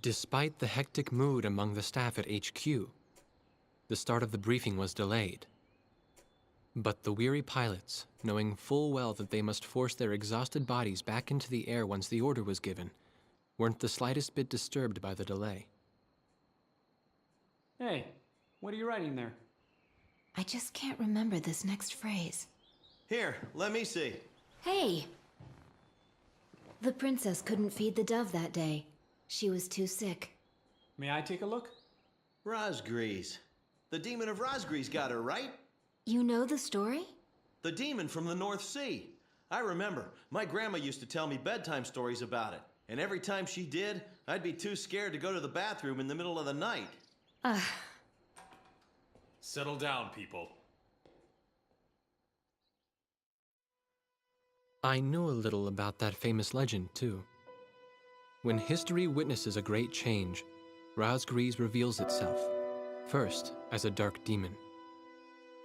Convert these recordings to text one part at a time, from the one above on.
Despite the hectic mood among the staff at HQ, the start of the briefing was delayed. But the weary pilots, knowing full well that they must force their exhausted bodies back into the air once the order was given, weren't the slightest bit disturbed by the delay. Hey, what are you writing there? I just can't remember this next phrase. Here, let me see. Hey! The princess couldn't feed the dove that day. She was too sick. May I take a look? Razgriz. The demon of Razgriz got her, right? You know the story? The demon from the North Sea. I remember. My grandma used to tell me bedtime stories about it. And every time she did, I'd be too scared to go to the bathroom in the middle of the night. Settle down, people. I knew a little about that famous legend, too. When history witnesses a great change, Razgriz reveals itself, first as a dark demon.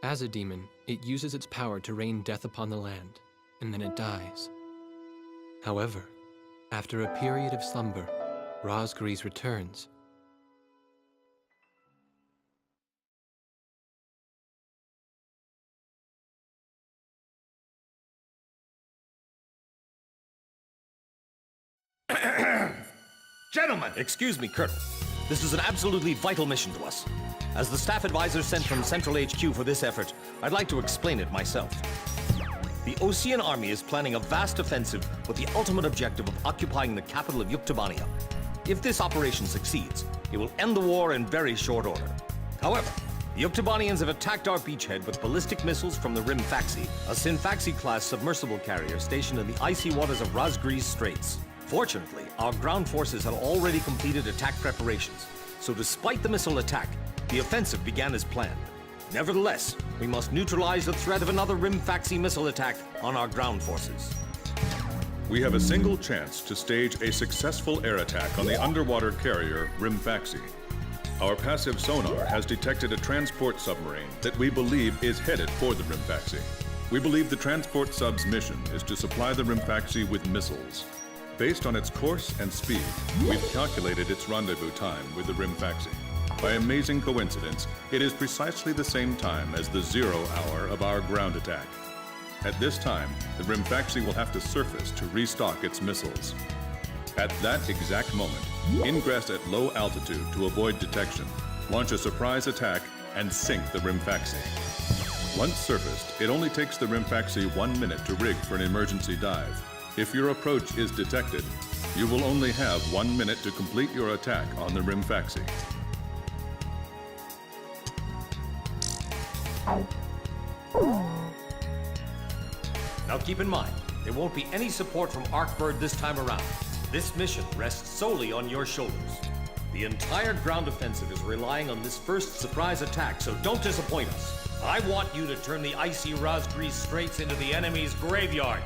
As a demon, it uses its power to rain death upon the land, and then it dies. However, after a period of slumber, Razgriz returns. Gentlemen! Excuse me, Colonel. This is an absolutely vital mission to us. As the staff advisor sent from Central HQ for this effort, I'd like to explain it myself. The Osean army is planning a vast offensive with the ultimate objective of occupying the capital of Yuktobania. If this operation succeeds, it will end the war in very short order. However, the Yuktobanians have attacked our beachhead with ballistic missiles from the Rimfaxi, a Sinfaxi-class submersible carrier stationed in the icy waters of Razgriz Straits. Fortunately, our ground forces had already completed attack preparations, so despite the missile attack, the offensive began as planned. Nevertheless, we must neutralize the threat of another Rimfaxi missile attack on our ground forces. We have a single chance to stage a successful air attack on the underwater carrier Rimfaxi. Our passive sonar has detected a transport submarine that we believe is headed for the Rimfaxi. We believe the transport sub's mission is to supply the Rimfaxi with missiles. Based on its course and speed, we've calculated its rendezvous time with the Rimfaxi. By amazing coincidence, it is precisely the same time as the 0 hour of our ground attack. At this time, the Rimfaxi will have to surface to restock its missiles. At that exact moment, ingress at low altitude to avoid detection, launch a surprise attack, and sink the Rimfaxi. Once surfaced, it only takes the Rimfaxi 1 minute to rig for an emergency dive. If your approach is detected, you will only have 1 minute to complete your attack on the Rimfaxi. Now keep in mind, there won't be any support from Arcbird this time around. This mission rests solely on your shoulders. The entire ground offensive is relying on this first surprise attack, so don't disappoint us. I want you to turn the icy Razgriz Straits into the enemy's graveyard.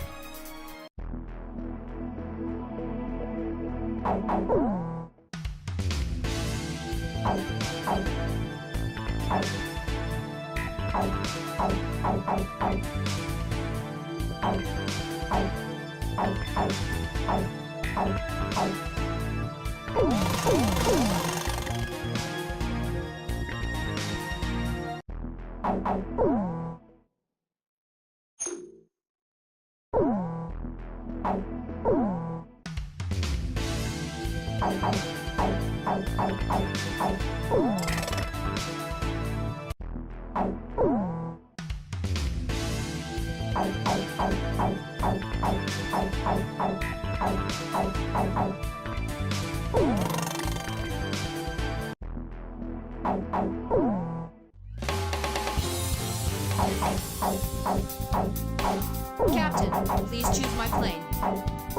Captain, please choose my plane.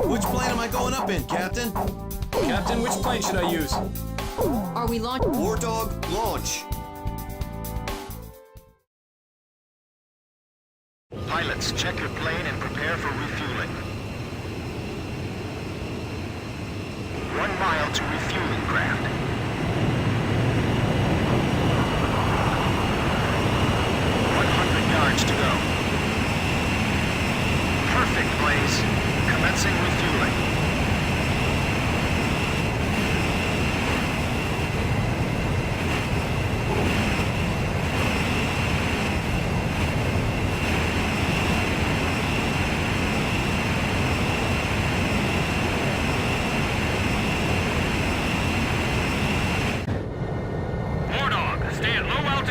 Which plane am I going up in, Captain? Captain, which plane should I use? Are we launching? War Dog, launch. Pilots, check your plane and prepare for refueling. 1 mile to refueling ground. 100 yards to go. Perfect, Blaze. Commencing refueling.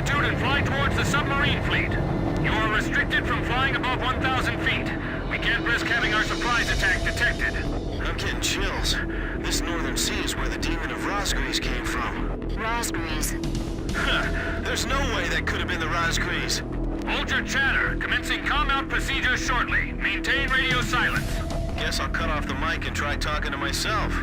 altitude and fly towards the submarine fleet. You are restricted from flying above 1,000 feet. We can't risk having our surprise attack detected. I'm getting chills. This northern sea is where the demon of Razgriz came from. Razgriz. There's no way that could have been the Razgriz. Hold your chatter. Commencing comm-out procedures shortly. Maintain radio silence. Guess I'll cut off the mic and try talking to myself.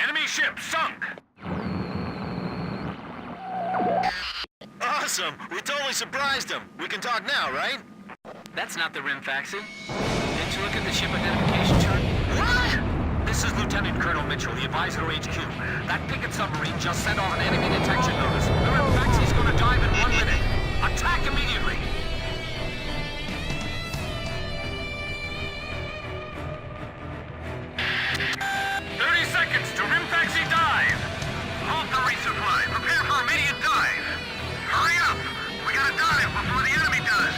Enemy ship sunk! Awesome! We totally surprised him. We can talk now, right? That's not the Rimfaxi. Didn't you look at the ship identification chart? What? This is Lieutenant Colonel Mitchell, the advisor to HQ. That picket submarine just sent off an enemy detection notice. The Rimfaxi's gonna dive in 1 minute. Attack immediately! To Rimfaxi dive! Halt the resupply. Prepare for immediate dive. Hurry up! We gotta dive before the enemy does.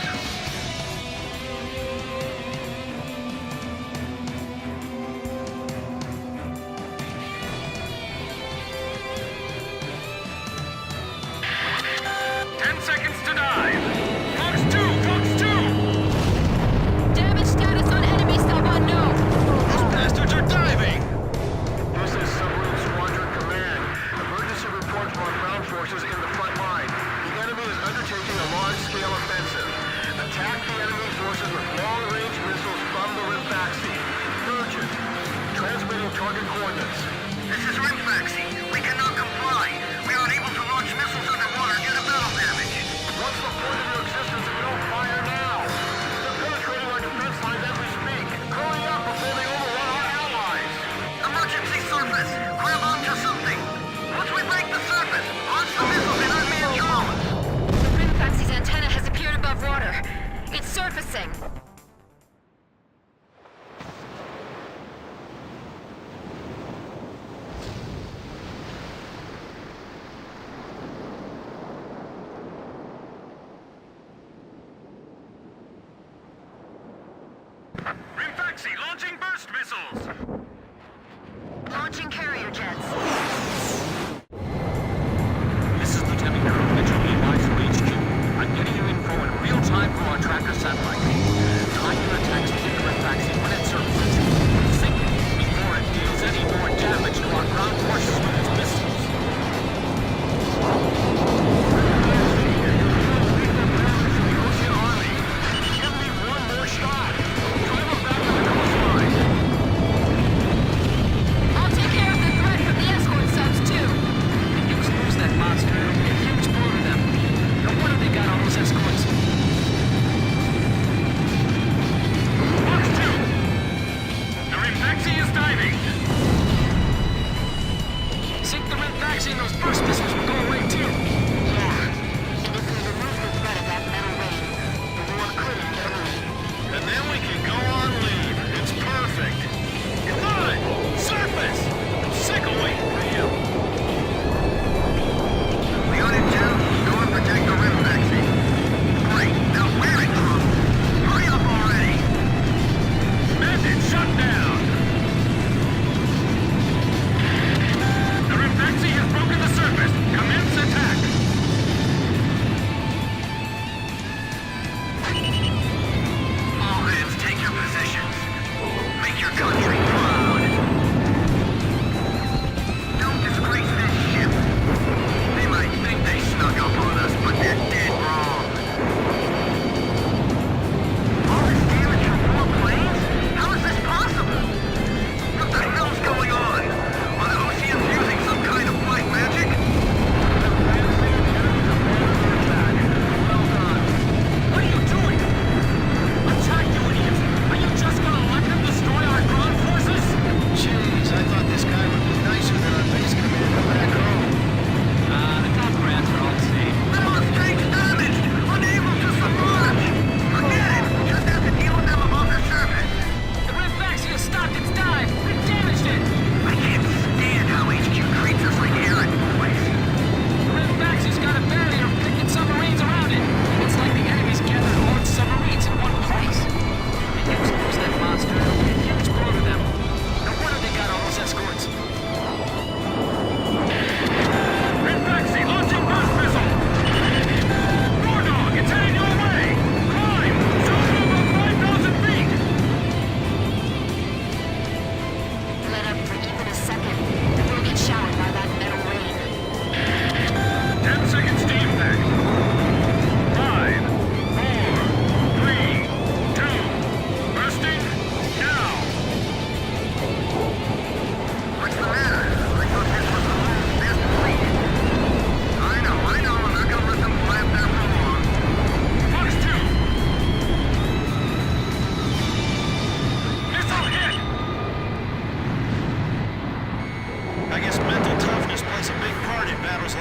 Damage status on enemy sub unknown. Those bastards are diving! This is Submarine Squadron Command. Emergency report from our ground forces in the front line. The enemy is undertaking a large-scale offensive. Attack the enemy forces with long-range missiles from the Rimfaxi. Urgent. Transmitting target coordinates. This is Rimfaxi. We cannot comply. We are unable to launch missiles underwater due to battle damage. What's the point of your existence if you don't fire now? They're penetrating our defense lines as we speak. Hurry up before they overrun our allies. Emergency surface! Grab onto something! Once we break the surface, launch the missiles in unmanned drones! The Rimfaxi's antenna has appeared above water. It's surfacing. Rimfaxi launching burst missiles! Launching carrier jets. This is Lieutenant Colonel Mitchell, the advisor to HQ. I'm getting you info in real time from our tracker satellite. Time your attacks to hit the Rimfaxi when it surfaces. Sink it before it deals any more damage to our ground forces with its missiles. Give me one more shot! Drive them back to the coastline! I'll take care of the threat from the escort subs too. If you expose that monster, it'll be a huge blow to them. No wonder they got all those escorts. Box 2! The Rimfaxi is diving! Sink the Rimfaxi and those burst missiles will go away too. And then we can go on leave. It's perfect. Good! Surface! I'm sick of waiting for you. Unit 2, go and protect the Rimfaxi. Great, now wear it, Trump! Hurry up already! Bandit shut down! The Rimfaxi has broken the surface. Commence attack!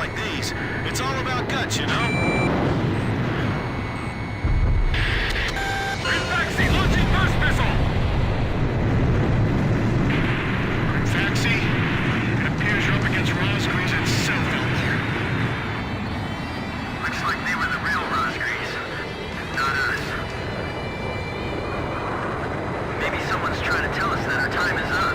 like these, it's all about guts, you know? Faxi, launching burst missile! Faxi, it appears you're up against Razgriz itself out there. Looks like they were the real Razgriz, not us. Maybe someone's trying to tell us that our time is up.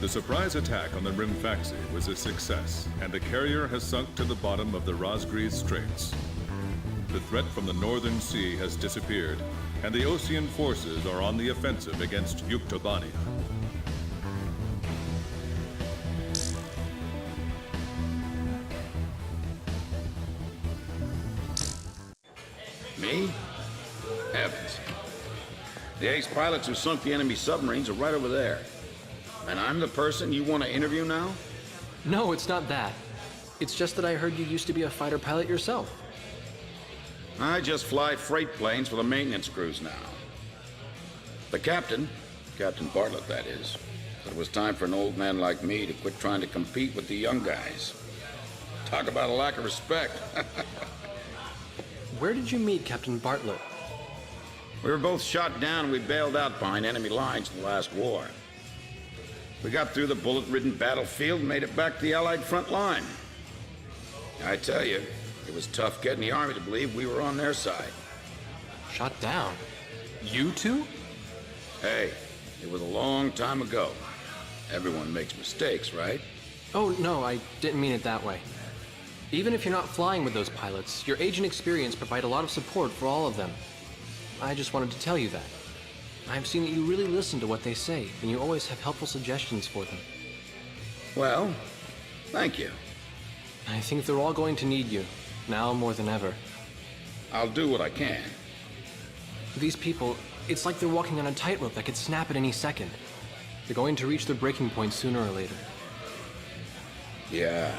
The surprise attack on the Rimfaxi was a success, and the carrier has sunk to the bottom of the Razgriz Straits. The threat from the northern sea has disappeared, and the Osean forces are on the offensive against Yuktobania. Me? Heavens. The ace pilots who sunk the enemy submarines are right over there. And I'm the person you want to interview now? No, it's not that. It's just that I heard you used to be a fighter pilot yourself. I just fly freight planes for the maintenance crews now. The captain, Captain Bartlett that is, said it was time for an old man like me to quit trying to compete with the young guys. Talk about a lack of respect. Where did you meet Captain Bartlett? We were both shot down and we bailed out behind enemy lines in the last war. We got through the bullet-ridden battlefield and made it back to the Allied front line. I tell you, it was tough getting the Army to believe we were on their side. Shot down? You two? Hey, it was a long time ago. Everyone makes mistakes, right? Oh, no, I didn't mean it that way. Even if you're not flying with those pilots, your age and experience provide a lot of support for all of them. I just wanted to tell you that. I've seen that you really listen to what they say, and you always have helpful suggestions for them. Well, thank you. I think they're all going to need you, now more than ever. I'll do what I can. These people, it's like they're walking on a tightrope that could snap at any second. They're going to reach their breaking point sooner or later. Yeah.